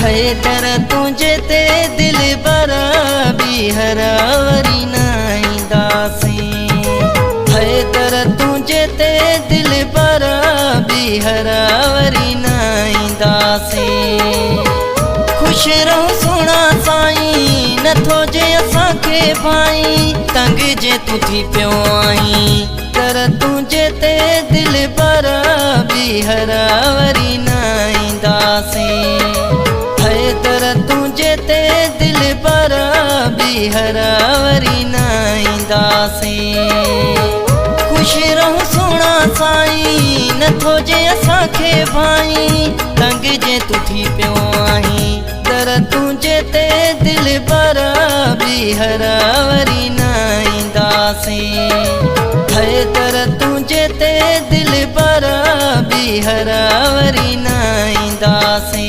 हैदर तुझे ते दिल बरा भी हरावरी नाईंदासी। हैदर तुझे ते दिल बरा भी हरावरी नाईंदासी। खुश रहो सोना साईं नथो जे असांखे भाई तंग जे तू थी पियो आई। तर तुझे ते दिल बरा भी हरावरी नाईंदासी। हैदर तुझे ते दिल बरा भी हरावरी नाईंदासी। खुश रहो सोना साईं नथो जे असांखे भाई तंग जे तू थी पियो आई। तर तुझे ते दिल बरा भी हरावरी नाईंदासी। हैदर तुझे ते दिल बरा भी हरावरी नाईंदासी।